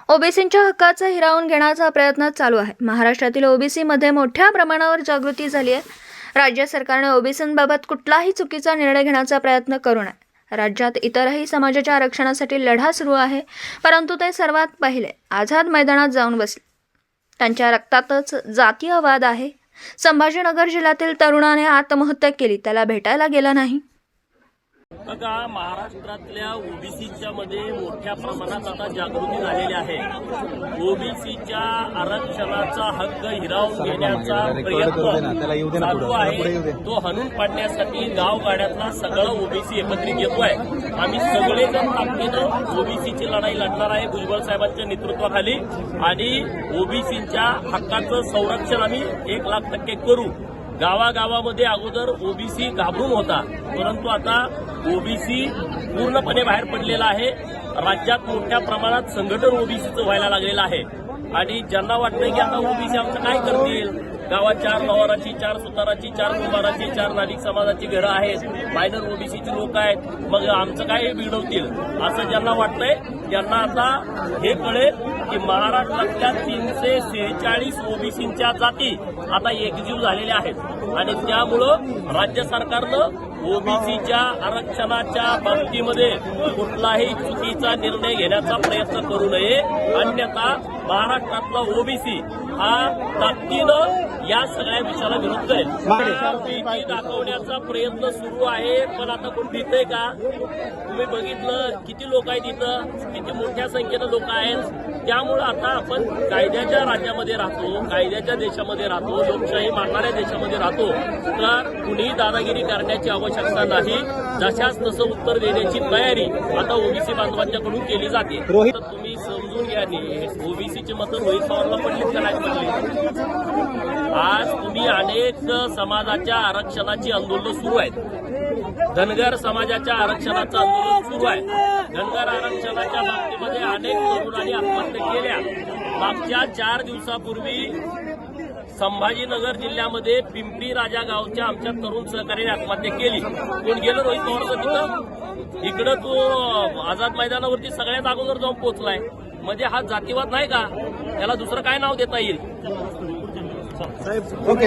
ओबीसींच्या हक्काचा हिरावून घेण्याचा प्रयत्न चालू आहे। महाराष्ट्रातील ओबीसीमध्ये मोठ्या प्रमाणावर जागृती झाली आहे। राज्य सरकारने ओबीसींबाबत कुठलाही चुकीचा निर्णय घेण्याचा प्रयत्न करू नये। राज्यात इतरही समाजाच्या आरक्षणासाठी लढा सुरू आहे, परंतु ते सर्वात पहिले आझाद मैदानात जाऊन बसले। त्यांच्या रक्तातच जातीय वाद आहे। संभाजीनगर जिल्ह्यातील तरुणाने आत्महत्या केली, त्याला भेटायला गेला नाही। बघा, महाराष्ट्रातल्या ओबीसीच्या मध्ये मोठ्या प्रमाणात आता जागृती झालेली आहे। ओबीसीच्या आरक्षणाचा हक्क हिरावून घेण्याचा प्रयत्न चालू आहे। तो हाणून पाडण्यासाठी गावगाड्यातला सगळं ओबीसी एकत्रित येतोय। आम्ही सगळेजण ताकदीनं ओबीसीची लढाई लढणार आहे भुजबळ साहेबांच्या नेतृत्वाखाली, आणि ओबीसीच्या हक्काचं संरक्षण आम्ही 1,00,000% करू। गावागावामध्ये अगोदर ओबीसी घाबरून होता, परंतु आता ओबीसी पूर्णपणे बाहेर पडलेला आहे। राज्यात मोठ्या प्रमाणात संघटन ओबीसीचं व्हायला लागलेलं आहे, आणि ज्यांना वाटतं की आता ओबीसी आमचं काय करतील, गावात 4 पवाराची, 4 सुताराची, 4 कुंभाराची, 4 नाभिक समाजाची घरं आहेत, मायनर ओबीसीची लोक आहेत, मग आमचं काय बिघडवतील असं ज्यांना वाटतंय, त्यांना आता हे कळेल की महाराष्ट्रातल्या 346 ओबीसींच्या जाती आता एकजीव झालेल्या आहेत, आणि त्यामुळं राज्य सरकारनं ओबीसीच्या आरक्षणाच्या बाबतीमध्ये कुठलाही चुकीचा निर्णय घेण्याचा प्रयत्न करू नये, अन्यथा महाराष्ट्रातला ओबीसी हा ताकदीनं या सगळ्या विषयाला विरुद्ध आहे। भीती दाखवण्याचा प्रयत्न सुरू आहे, पण आता कोण भीतंय का? तुम्ही बघितलं किती लोक आहेत इथं, किती मोठ्या संख्येनं लोक आहेत। त्यामुळं आता आपण कायद्याच्या राज्यामध्ये राहतो, कायद्याच्या देशामध्ये राहतो, लोकशाही मानणाऱ्या देशामध्ये राहतो, तर कुणीही दादागिरी करण्याची आवश्यकता नाही। जशाच तसं उत्तर देण्याची तयारी आता ओबीसी बांधवांच्याकडून केली जाते। तुम्ही समजून घ्या, ओबीसीची मतं रोहित पवारला पडलीत का नाही पडली? आज तुम्ही अनेक समाजाच्या आरक्षणाची आंदोलन सुरू आहेत। धनगर समाजाच्या आरक्षणाचं आंदोलन सुरू आहे। धनगर आरक्षणाच्या बाबतीमध्ये अनेक तरुणांनी आत्महत्या केल्या। मागच्या 4 दिवसापूर्वी संभाजीनगर जिल्ह्यामध्ये पिंपरी राजा गावच्या आमच्या तरुण सहकार्याने आत्महत्या केली। कोण गेलं? रोहित पवारचं तिथं। इकडं तो आझाद मैदानावरती सगळ्यात अगोदर जाऊन पोहोचलाय, म्हणजे हा जातीवाद नाही का? त्याला दुसरं काय नाव देता येईल? ओके,